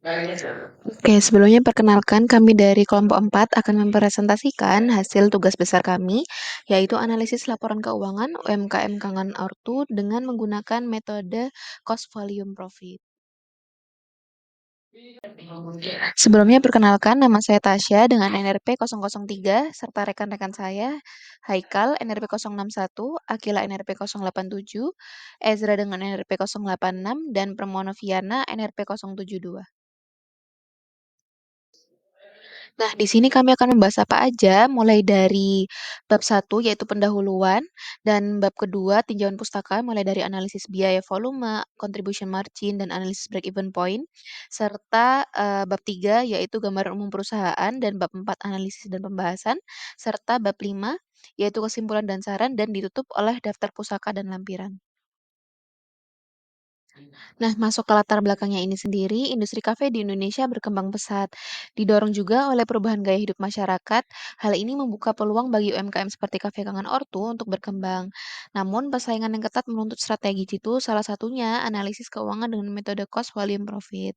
Oke, sebelumnya perkenalkan kami dari kelompok 4 akan mempresentasikan hasil tugas besar kami, yaitu analisis laporan keuangan UMKM Kangen Ortu dengan menggunakan metode cost volume profit. Sebelumnya perkenalkan nama saya Tasya dengan NRP 003 serta rekan-rekan saya Haikal NRP 061, Akila NRP 087, Ezra dengan NRP 086 dan Permonoviana NRP 072. Nah, di sini kami akan membahas apa aja, mulai dari bab 1 yaitu pendahuluan, dan bab kedua tinjauan pustaka mulai dari analisis biaya volume, contribution margin, dan analisis break-even point, serta bab 3 yaitu gambaran umum perusahaan, dan bab 4 analisis dan pembahasan, serta bab 5 yaitu kesimpulan dan saran, dan ditutup oleh daftar pusaka dan lampiran. Nah, masuk ke latar belakangnya ini sendiri, industri kafe di Indonesia berkembang pesat. Didorong juga oleh perubahan gaya hidup masyarakat, hal ini membuka peluang bagi UMKM seperti Kafe Kangen Ortu untuk berkembang. Namun, persaingan yang ketat menuntut strategi jitu, salah satunya analisis keuangan dengan metode cost volume profit.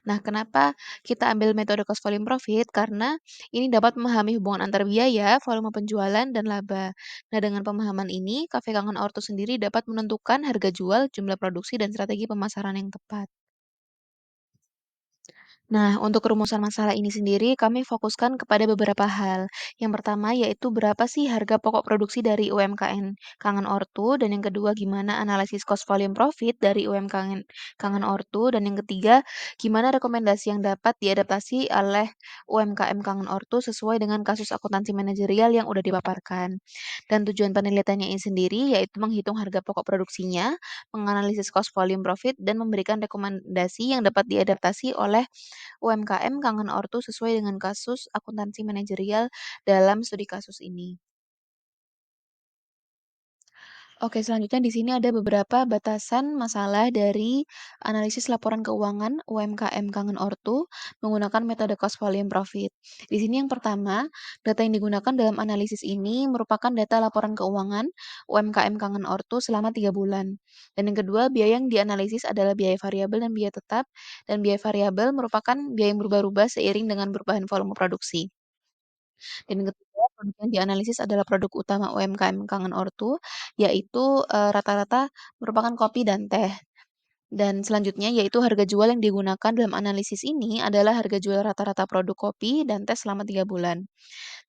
Nah, kenapa kita ambil metode cost volume profit? Karena ini dapat memahami hubungan antar biaya, volume penjualan, dan laba. Nah, dengan pemahaman ini, Cafe Kangen Ortu sendiri dapat menentukan harga jual, jumlah produksi, dan strategi pemasaran yang tepat. Nah, untuk rumusan masalah ini sendiri, kami fokuskan kepada beberapa hal. Yang pertama yaitu berapa sih harga pokok produksi dari UMKM Kangen Ortu, dan yang kedua gimana analisis cost volume profit dari UMKM Kangen Ortu, dan yang ketiga gimana rekomendasi yang dapat diadaptasi oleh UMKM Kangen Ortu sesuai dengan kasus akuntansi manajerial yang udah dipaparkan. Dan tujuan penelitiannya ini sendiri yaitu menghitung harga pokok produksinya, menganalisis cost volume profit, dan memberikan rekomendasi yang dapat diadaptasi oleh UMKM Kangen Ortu sesuai dengan kasus akuntansi manajerial dalam studi kasus ini. Oke, selanjutnya di sini ada beberapa batasan masalah dari analisis laporan keuangan UMKM Kangen Ortu menggunakan metode cost volume profit. Di sini yang pertama, data yang digunakan dalam analisis ini merupakan data laporan keuangan UMKM Kangen Ortu selama 3 bulan. Dan yang kedua, biaya yang dianalisis adalah biaya variabel dan biaya tetap, dan biaya variabel merupakan biaya yang berubah-ubah seiring dengan perubahan volume produksi. Dan yang ketiga, produk yang dianalisis adalah produk utama UMKM Kangen Ortu, yaitu, rata-rata merupakan kopi dan teh. Dan selanjutnya yaitu harga jual yang digunakan dalam analisis ini adalah harga jual rata-rata produk kopi dan teh selama 3 bulan.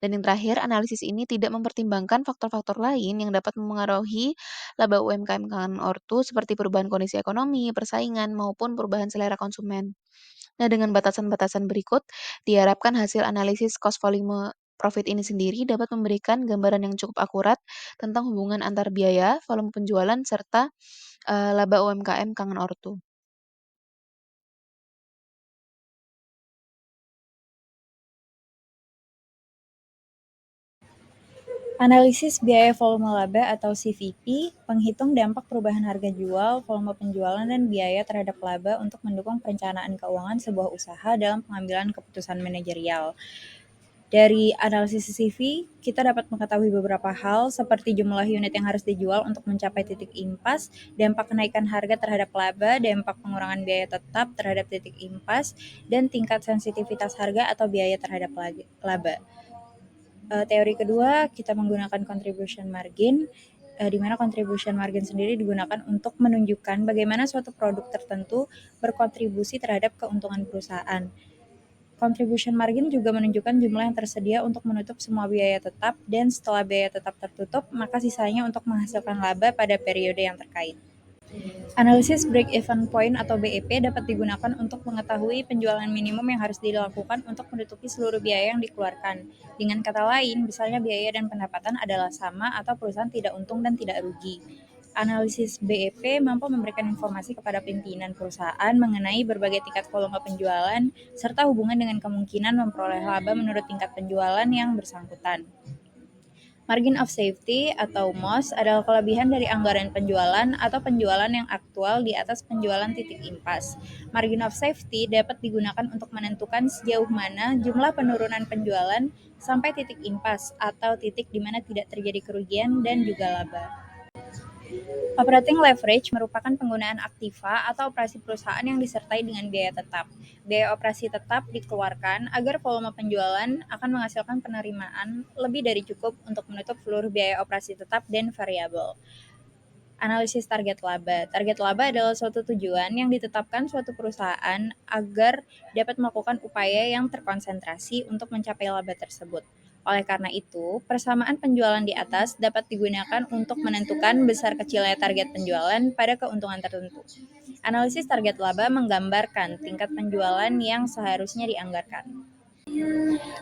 Dan yang terakhir, analisis ini tidak mempertimbangkan faktor-faktor lain yang dapat memengaruhi laba UMKM Kangen Ortu seperti perubahan kondisi ekonomi, persaingan, maupun perubahan selera konsumen. Nah, dengan batasan-batasan berikut, diharapkan hasil analisis cost volume profit ini sendiri dapat memberikan gambaran yang cukup akurat tentang hubungan antar biaya, volume penjualan, serta laba UMKM Kangen Ortu. Analisis biaya volume laba atau CVP menghitung dampak perubahan harga jual, volume penjualan, dan biaya terhadap laba untuk mendukung perencanaan keuangan sebuah usaha dalam pengambilan keputusan manajerial. Dari analisis CV, kita dapat mengetahui beberapa hal seperti jumlah unit yang harus dijual untuk mencapai titik impas, dampak kenaikan harga terhadap laba, dampak pengurangan biaya tetap terhadap titik impas, dan tingkat sensitivitas harga atau biaya terhadap laba. Teori kedua, kita menggunakan contribution margin, di mana contribution margin sendiri digunakan untuk menunjukkan bagaimana suatu produk tertentu berkontribusi terhadap keuntungan perusahaan. Contribution margin juga menunjukkan jumlah yang tersedia untuk menutup semua biaya tetap, dan setelah biaya tetap tertutup, maka sisanya untuk menghasilkan laba pada periode yang terkait. Analisis break-even point atau BEP dapat digunakan untuk mengetahui penjualan minimum yang harus dilakukan untuk menutupi seluruh biaya yang dikeluarkan. Dengan kata lain, misalnya biaya dan pendapatan adalah sama atau perusahaan tidak untung dan tidak rugi. Analisis BEP mampu memberikan informasi kepada pimpinan perusahaan mengenai berbagai tingkat volume penjualan serta hubungan dengan kemungkinan memperoleh laba menurut tingkat penjualan yang bersangkutan. Margin of safety atau MOS adalah kelebihan dari anggaran penjualan atau penjualan yang aktual di atas penjualan titik impas. Margin of safety dapat digunakan untuk menentukan sejauh mana jumlah penurunan penjualan sampai titik impas atau titik di mana tidak terjadi kerugian dan juga laba. Operating leverage merupakan penggunaan aktiva atau operasi perusahaan yang disertai dengan biaya tetap. Biaya operasi tetap dikeluarkan agar volume penjualan akan menghasilkan penerimaan lebih dari cukup untuk menutup seluruh biaya operasi tetap dan variabel. Analisis target laba. Target laba adalah suatu tujuan yang ditetapkan suatu perusahaan agar dapat melakukan upaya yang terkonsentrasi untuk mencapai laba tersebut. Oleh karena itu, persamaan penjualan di atas dapat digunakan untuk menentukan besar kecilnya target penjualan pada keuntungan tertentu. Analisis target laba menggambarkan tingkat penjualan yang seharusnya dianggarkan.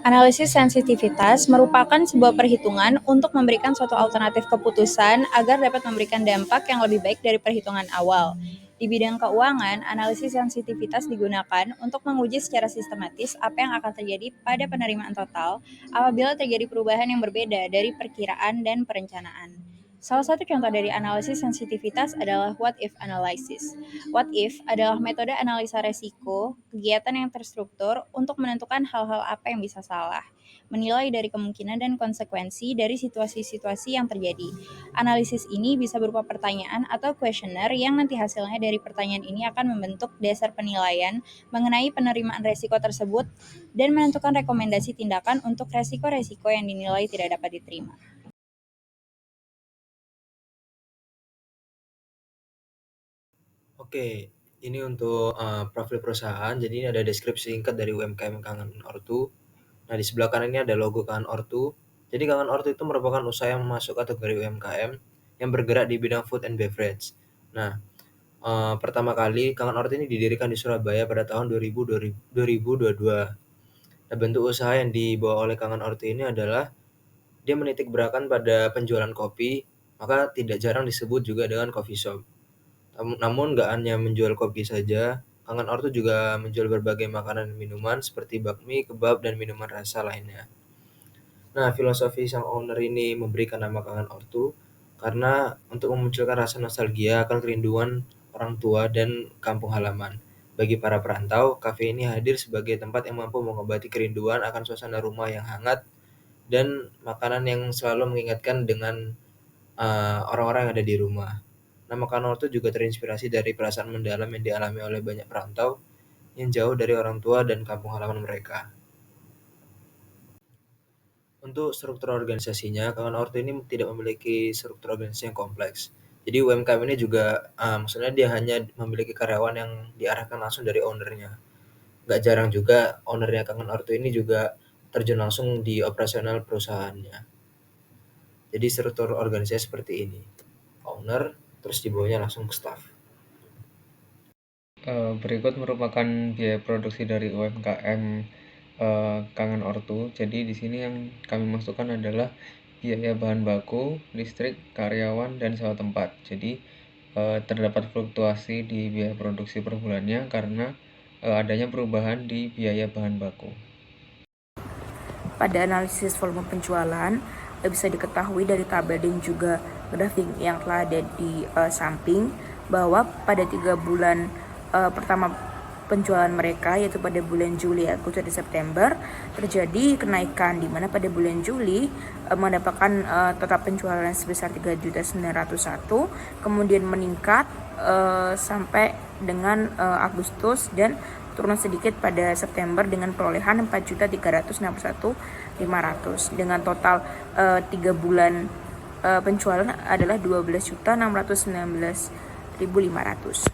Analisis sensitivitas merupakan sebuah perhitungan untuk memberikan suatu alternatif keputusan agar dapat memberikan dampak yang lebih baik dari perhitungan awal. Di bidang keuangan, analisis sensitivitas digunakan untuk menguji secara sistematis apa yang akan terjadi pada penerimaan total apabila terjadi perubahan yang berbeda dari perkiraan dan perencanaan. Salah satu contoh dari analisis sensitivitas adalah what if analysis. What if adalah metode analisa resiko, kegiatan yang terstruktur untuk menentukan hal-hal apa yang bisa salah, menilai dari kemungkinan dan konsekuensi dari situasi-situasi yang terjadi. Analisis ini bisa berupa pertanyaan atau kuesioner yang nanti hasilnya dari pertanyaan ini akan membentuk dasar penilaian mengenai penerimaan resiko tersebut dan menentukan rekomendasi tindakan untuk resiko-resiko yang dinilai tidak dapat diterima. Oke, ini untuk profil perusahaan. Jadi ini ada deskripsi singkat dari UMKM Kangen Ortu. Nah, di sebelah kanan ini ada logo Kangen Ortu. Jadi Kangen Ortu itu merupakan usaha yang masuk kategori UMKM yang bergerak di bidang food and beverage. Nah, pertama kali Kangen Ortu ini didirikan di Surabaya pada tahun 2022. Nah, bentuk usaha yang dibawa oleh Kangen Ortu ini adalah dia menitik beratkan pada penjualan kopi, maka tidak jarang disebut juga dengan coffee shop. Namun nggak hanya menjual kopi saja, Kangen Ortu juga menjual berbagai makanan dan minuman seperti bakmi, kebab, dan minuman rasa lainnya. Nah, filosofi sang owner ini memberikan nama Kangen Ortu karena untuk memunculkan rasa nostalgia akan kerinduan orang tua dan kampung halaman. Bagi para perantau, kafe ini hadir sebagai tempat yang mampu mengobati kerinduan akan suasana rumah yang hangat dan makanan yang selalu mengingatkan dengan orang-orang yang ada di rumah. Nama Kanorto juga terinspirasi dari perasaan mendalam yang dialami oleh banyak perantau yang jauh dari orang tua dan kampung halaman mereka. Untuk struktur organisasinya, Kangen Orto ini tidak memiliki struktur organisasi yang kompleks. Jadi UMKM ini juga, maksudnya dia hanya memiliki karyawan yang diarahkan langsung dari ownernya. Nggak jarang juga ownernya Kangen Orto ini juga terjun langsung di operasional perusahaannya. Jadi struktur organisasi seperti ini. Owner, terus di bawahnya langsung staff. Berikut merupakan biaya produksi dari UMKM Kangen Ortu. Jadi di sini yang kami masukkan adalah biaya bahan baku, listrik, karyawan, dan sewa tempat. Jadi terdapat fluktuasi di biaya produksi per bulannya karena adanya perubahan di biaya bahan baku. Pada analisis volume penjualan bisa diketahui dari tabel dan juga grafik yang telah ada di samping bahwa pada 3 bulan pertama penjualan mereka, yaitu pada bulan Juli, Agustus, dan September, terjadi kenaikan di mana pada bulan Juli mendapatkan total penjualan sebesar 3.901, kemudian meningkat sampai dengan Agustus dan turun sedikit pada September dengan perolehan 4.361.500 dengan total 3 bulan penjualan adalah 12.619.500.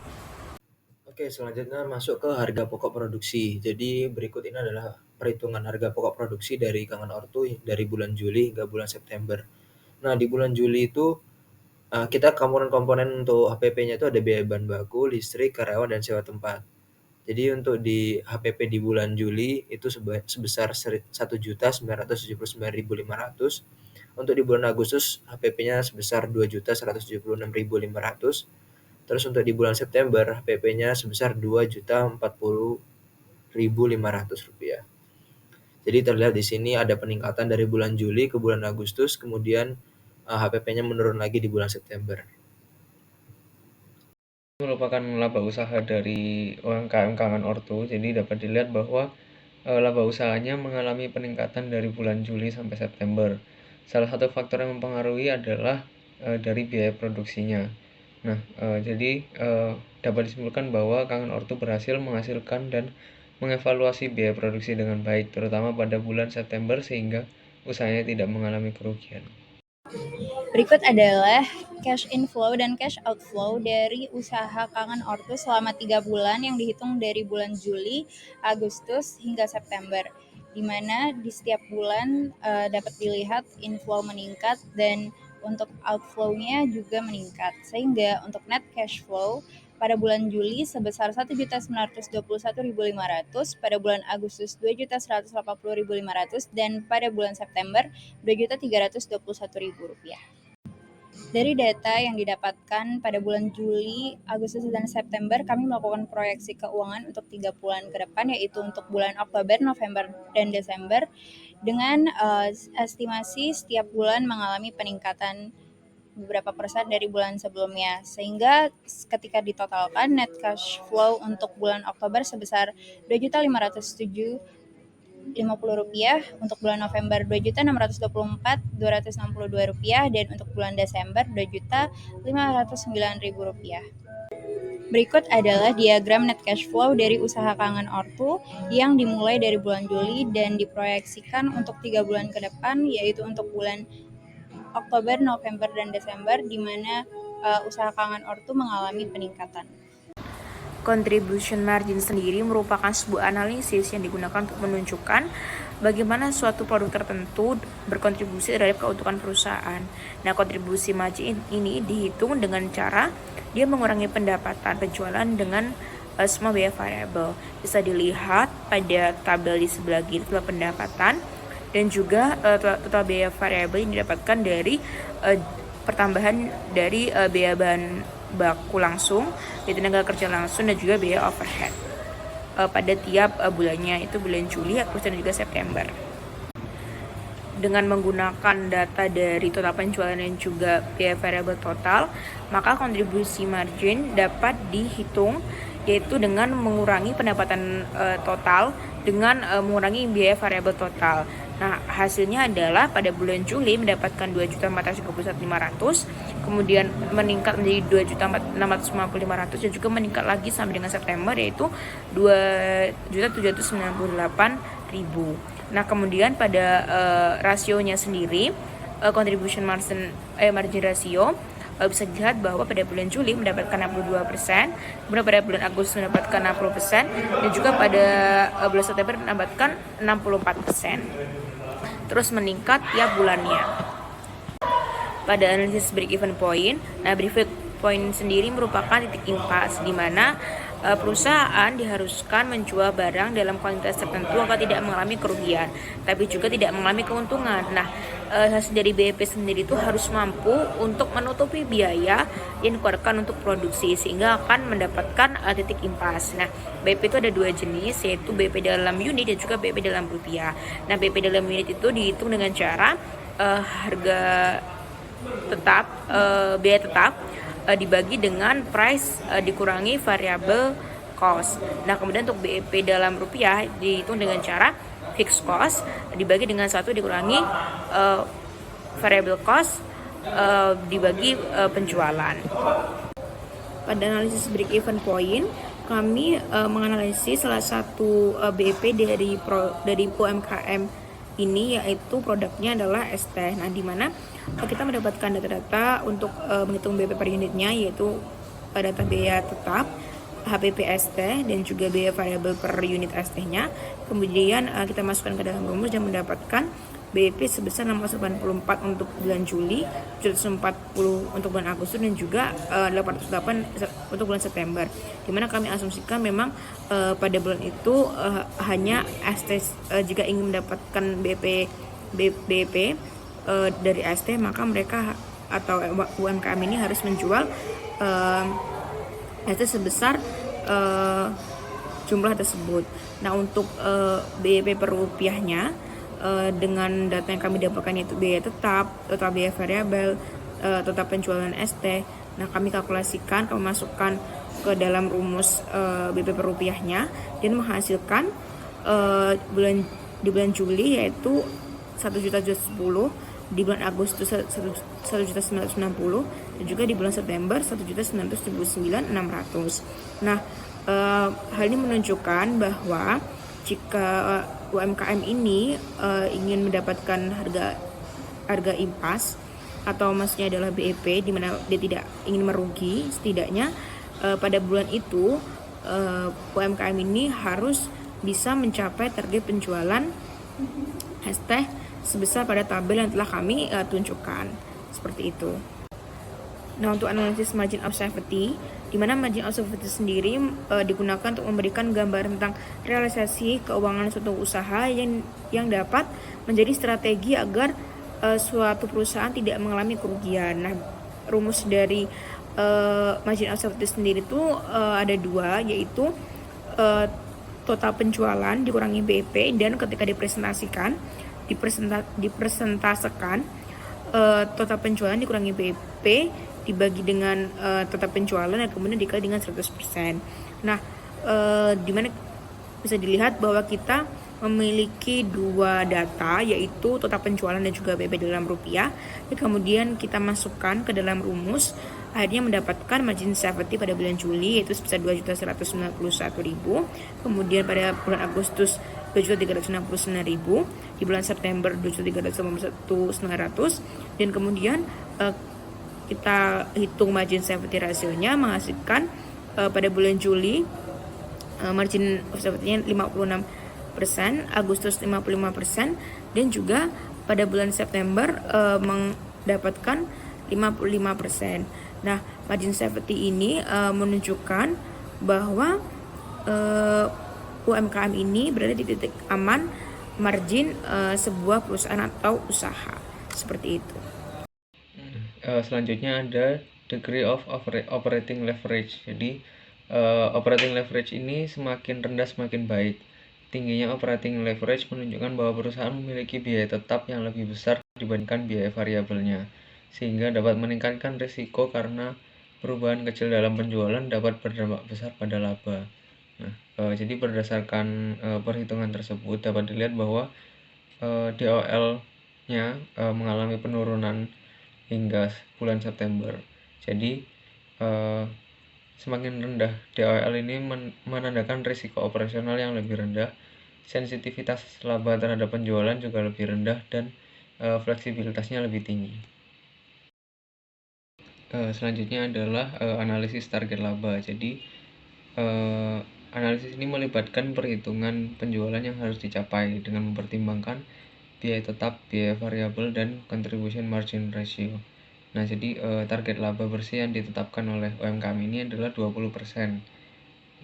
Oke, selanjutnya masuk ke harga pokok produksi. Jadi berikut ini adalah perhitungan harga pokok produksi dari Kangen Ortu dari bulan Juli hingga bulan September. Nah, di bulan Juli itu kita komponen-komponen untuk HPP-nya itu ada biaya bahan baku, listrik, karyawan, dan sewa tempat. Jadi untuk di HPP di bulan Juli itu sebesar 1.979.500. Untuk di bulan Agustus HPP-nya sebesar 2.176.500. Terus untuk di bulan September HPP-nya sebesar 2.040.500 rupiah. Jadi terlihat di sini ada peningkatan dari bulan Juli ke bulan Agustus, kemudian HPP-nya menurun lagi di bulan September. Merupakan laba usaha dari UMKM Kangen Ortu. Jadi dapat dilihat bahwa laba usahanya mengalami peningkatan dari bulan Juli sampai September. Salah satu faktor yang mempengaruhi adalah dari biaya produksinya. Nah, jadi dapat disimpulkan bahwa Kangen Ortu berhasil menghasilkan dan mengevaluasi biaya produksi dengan baik, terutama pada bulan September sehingga usahanya tidak mengalami kerugian. Berikut adalah cash inflow dan cash outflow dari usaha Kangen Ortu selama 3 bulan yang dihitung dari bulan Juli, Agustus, hingga September, di mana di setiap bulan dapat dilihat inflow meningkat dan untuk outflow-nya juga meningkat, sehingga untuk net cash flow pada bulan Juli sebesar 1.921.500, pada bulan Agustus 2.180.500, dan pada bulan September Rp2.321.000. Dari data yang didapatkan pada bulan Juli, Agustus, dan September, kami melakukan proyeksi keuangan untuk 3 bulan ke depan, yaitu untuk bulan Oktober, November, dan Desember, dengan estimasi setiap bulan mengalami peningkatan beberapa persen dari bulan sebelumnya, sehingga ketika ditotalkan net cash flow untuk bulan Oktober sebesar Rp2.550.000, untuk bulan November Rp2.624.262, dan untuk bulan Desember Rp2.509.000. Berikut adalah diagram net cash flow dari usaha Kangen Ortu yang dimulai dari bulan Juli dan diproyeksikan untuk 3 bulan ke depan, yaitu untuk bulan Oktober, November, dan Desember, di mana usaha Kangen Ortu mengalami peningkatan. Contribution margin sendiri merupakan sebuah analisis yang digunakan untuk menunjukkan bagaimana suatu produk tertentu berkontribusi terhadap keuntungan perusahaan. Nah, kontribusi margin ini dihitung dengan cara dia mengurangi pendapatan penjualan dengan semua biaya variabel. Bisa dilihat pada tabel di sebelah kiri total pendapatan dan juga total biaya variabel yang didapatkan dari pertambahan dari biaya bahan baku langsung, yaitu tenaga kerja langsung, dan juga biaya overhead pada tiap bulannya, itu bulan Juli, Agustus, dan juga September. Dengan menggunakan data dari total penjualan dan juga biaya variabel total, maka kontribusi margin dapat dihitung, yaitu dengan mengurangi pendapatan total dengan mengurangi biaya variabel total. Nah, hasilnya adalah pada bulan Juli mendapatkan 2.431.500, kemudian meningkat menjadi 2.650.500, dan juga meningkat lagi sampai dengan September, yaitu 2.798.000. Nah, kemudian pada rasionya sendiri, contribution margin ratio, bisa dilihat bahwa pada bulan Juli mendapatkan 62%, kemudian pada bulan Agustus mendapatkan 60%, dan juga pada bulan September mendapatkan 64%. Terus meningkat tiap bulannya. Pada analisis break-even point, nah break-even point sendiri merupakan titik impas di mana perusahaan diharuskan menjual barang dalam kuantitas tertentu agar tidak mengalami kerugian, tapi juga tidak mengalami keuntungan. Nah, hasil dari BEP sendiri itu harus mampu untuk menutupi biaya yang dikeluarkan untuk produksi, sehingga akan mendapatkan titik impas. Nah, BEP itu ada 2 jenis, yaitu BEP dalam unit dan juga BEP dalam rupiah. Nah, BEP dalam unit itu dihitung dengan cara harga tetap, biaya tetap dibagi dengan price dikurangi variable cost. Nah, kemudian untuk BEP dalam rupiah dihitung dengan cara fixed cost dibagi dengan 1 dikurangi variable cost dibagi penjualan. Pada analisis break even point, kami menganalisis salah satu BEP dari UMKM ini, yaitu produknya adalah es teh. Nah, di mana kita mendapatkan data-data untuk menghitung BEP per unitnya, yaitu data biaya tetap, HPP ST, dan juga biaya variabel per unit ST-nya. Kemudian kita masukkan ke dalam rumus dan mendapatkan BEP sebesar 684 untuk bulan Juli, 740 untuk bulan Agustus, dan juga 808 untuk bulan September. Dimana kami asumsikan memang pada bulan itu hanya ST, jika ingin mendapatkan BEP dari ST, maka mereka atau UMKM ini harus menjual ST sebesar jumlah tersebut. Nah, untuk BEP per rupiahnya, dengan data yang kami dapatkan yaitu biaya tetap, total biaya variabel, total penjualan ST. Nah, kami kalkulasikan, kami masukkan ke dalam rumus BEP per rupiahnya dan menghasilkan di bulan Juli yaitu 1.710.000 di bulan Agustus 1.960.000 dan juga di bulan September 1.979.600. Nah, hal ini menunjukkan bahwa jika UMKM ini ingin mendapatkan harga impas atau maksudnya adalah BEP, di mana dia tidak ingin merugi, setidaknya pada bulan itu UMKM ini harus bisa mencapai target penjualan hashtag sebesar pada tabel yang telah kami tunjukkan, seperti itu. Nah, untuk analisis margin of safety, di mana margin of safety sendiri digunakan untuk memberikan gambaran tentang realisasi keuangan suatu usaha yang dapat menjadi strategi agar suatu perusahaan tidak mengalami kerugian. Nah, rumus dari margin of safety sendiri itu ada dua, yaitu total penjualan dikurangi BEP, dan ketika dipresentasekan total penjualan dikurangi BEP dibagi dengan total penjualan dan kemudian dikali dengan 100%. Nah, dimana bisa dilihat bahwa kita memiliki dua data, yaitu total penjualan dan juga BEP dalam rupiah, dan kemudian kita masukkan ke dalam rumus, akhirnya mendapatkan margin safety pada bulan Juli yaitu sebesar 2.191.000, kemudian pada bulan Agustus 2.369.000, di bulan September 2.391.900, dan kemudian kita hitung margin safety rasionya menghasilkan pada bulan Juli margin of safety-nya 56%, Agustus 55%, dan juga pada bulan September mendapatkan 55%. Nah, margin safety ini menunjukkan bahwa UMKM ini berada di titik aman margin sebuah perusahaan atau usaha, seperti itu. Selanjutnya ada degree of operating leverage. Jadi operating leverage ini semakin rendah semakin baik. Tingginya operating leverage menunjukkan bahwa perusahaan memiliki biaya tetap yang lebih besar dibandingkan biaya variabelnya, sehingga dapat meningkatkan risiko karena perubahan kecil dalam penjualan dapat berdampak besar pada laba. Nah, jadi berdasarkan perhitungan tersebut dapat dilihat bahwa DOL-nya mengalami penurunan hingga bulan September. Jadi semakin rendah DOL ini menandakan risiko operasional yang lebih rendah, sensitivitas laba terhadap penjualan juga lebih rendah, dan fleksibilitasnya lebih tinggi. Selanjutnya adalah analisis target laba. Jadi analisis ini melibatkan perhitungan penjualan yang harus dicapai dengan mempertimbangkan biaya tetap, biaya variabel, dan contribution margin ratio. Nah, jadi target laba bersih yang ditetapkan oleh UMKM ini adalah 20%.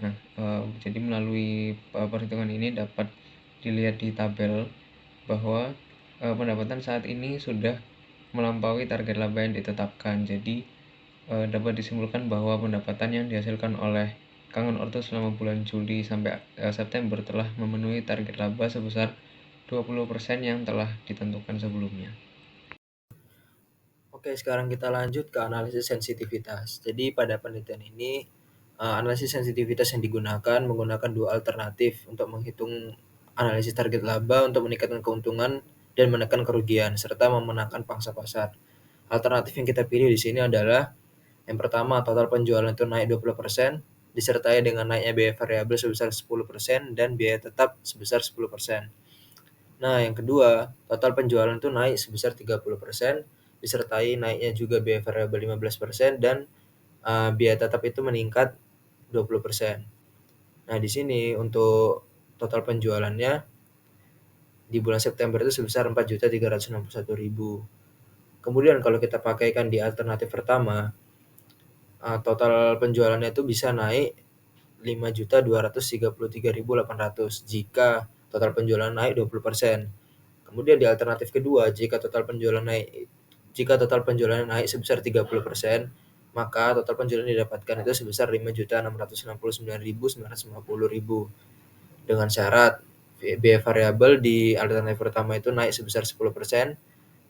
Nah, jadi melalui perhitungan ini dapat dilihat di tabel bahwa pendapatan saat ini sudah melampaui target laba yang ditetapkan. Jadi dapat disimpulkan bahwa pendapatan yang dihasilkan oleh Kangen Ortu selama bulan Juli sampai September telah memenuhi target laba sebesar 20% yang telah ditentukan sebelumnya. Oke, sekarang kita lanjut ke analisis sensitivitas. Jadi pada penelitian ini analisis sensitivitas yang digunakan menggunakan dua alternatif untuk menghitung analisis target laba untuk meningkatkan keuntungan dan menekan kerugian serta memenangkan pangsa pasar. Alternatif yang kita pilih di sini adalah yang pertama, total penjualan itu naik 20%, disertai dengan naiknya biaya variabel sebesar 10% dan biaya tetap sebesar 10%. Nah, yang kedua, total penjualan itu naik sebesar 30%, disertai naiknya juga biaya variabel 15% dan biaya tetap itu meningkat 20%. Nah, di sini untuk total penjualannya di bulan September itu sebesar 4.361.000. Kemudian kalau kita pakaikan di alternatif pertama, total penjualannya itu bisa naik 5.233.800 jika total penjualan naik 20%. Kemudian di alternatif kedua, jika total penjualan naik sebesar 30%, maka total penjualan didapatkan itu sebesar 5.669.950.000 dengan syarat biaya variabel di alternatif pertama itu naik sebesar 10%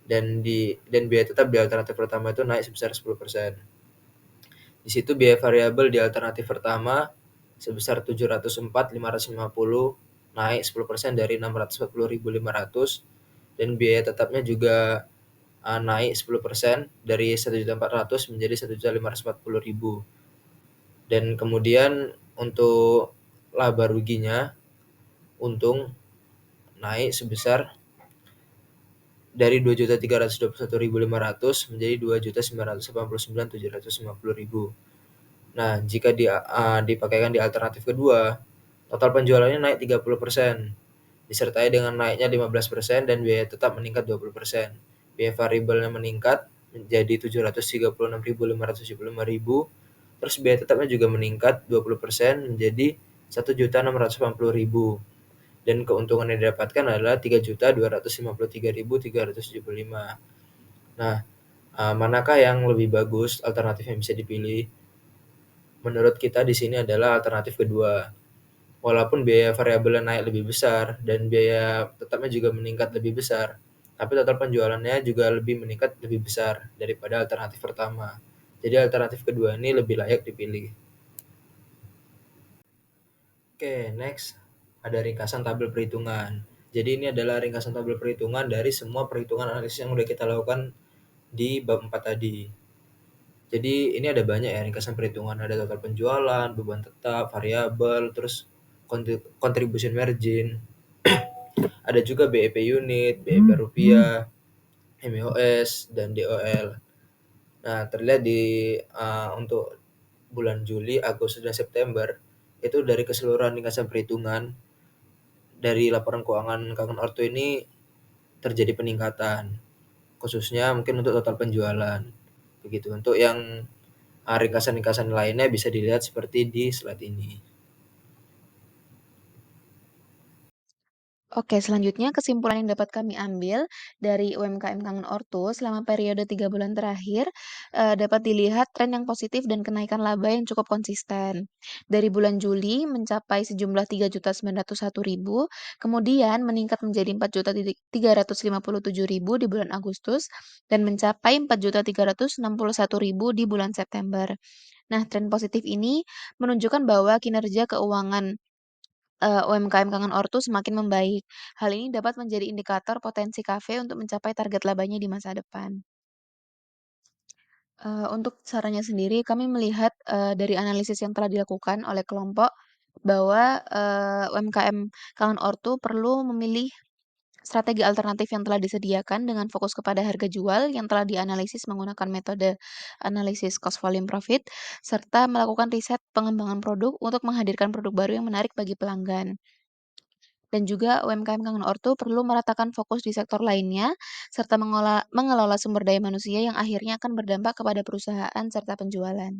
dan biaya tetap di alternatif pertama itu naik sebesar 10%. Di situ biaya variabel di alternatif pertama sebesar 704.550 naik 10% dari 640.500 dan biaya tetapnya juga naik 10% dari 1.400.000 menjadi 1.540.000. Dan kemudian untuk laba ruginya, untung naik sebesar dari 2.321.500 menjadi 2.989.750.000. Nah, jika dipakaikan di alternatif kedua, total penjualannya naik 30%, disertai dengan naiknya 15% dan biaya tetap meningkat 20%. Biaya variabelnya meningkat menjadi 736.575.000, terus biaya tetapnya juga meningkat 20% menjadi 1.680.000. Dan keuntungan yang didapatkan adalah 3.253.375. Nah, manakah yang lebih bagus alternatif yang bisa dipilih? Menurut kita di sini adalah alternatif kedua. Walaupun biaya variabelnya naik lebih besar dan biaya tetapnya juga meningkat lebih besar, tapi total penjualannya juga lebih meningkat lebih besar daripada alternatif pertama. Jadi alternatif kedua ini lebih layak dipilih. Oke, next ada ringkasan tabel perhitungan. Jadi ini adalah ringkasan tabel perhitungan dari semua perhitungan analisis yang udah kita lakukan di bab 4 tadi. Jadi ini ada banyak ya ringkasan perhitungan, ada total penjualan, beban tetap, variabel, terus contribution margin, ada juga BEP unit, BEP rupiah, MEOS, dan DOL. Nah, terlihat untuk bulan Juli, Agustus, dan September, itu dari keseluruhan ringkasan perhitungan, dari laporan keuangan Kangen Ortu ini terjadi peningkatan, khususnya mungkin untuk total penjualan. Begitu. Untuk yang ringkasan-ringkasan lainnya bisa dilihat seperti di slide ini. Oke, selanjutnya kesimpulan yang dapat kami ambil dari UMKM Kangen Ortu selama periode 3 bulan terakhir, dapat dilihat tren yang positif dan kenaikan laba yang cukup konsisten. Dari bulan Juli mencapai sejumlah 3.901.000, kemudian meningkat menjadi 4.357.000 di bulan Agustus, dan mencapai 4.361.000 di bulan September. Nah, tren positif ini menunjukkan bahwa kinerja keuangan UMKM Kangen Ortu semakin membaik. Hal ini dapat menjadi indikator potensi kafe untuk mencapai target labanya di masa depan. Untuk sarannya sendiri, kami melihat, dari analisis yang telah dilakukan oleh kelompok bahwa, UMKM Kangen Ortu perlu memilih strategi alternatif yang telah disediakan dengan fokus kepada harga jual yang telah dianalisis menggunakan metode analisis cost volume profit, serta melakukan riset pengembangan produk untuk menghadirkan produk baru yang menarik bagi pelanggan. Dan juga UMKM Kangen Ortu perlu meratakan fokus di sektor lainnya, serta mengelola sumber daya manusia yang akhirnya akan berdampak kepada perusahaan serta penjualan.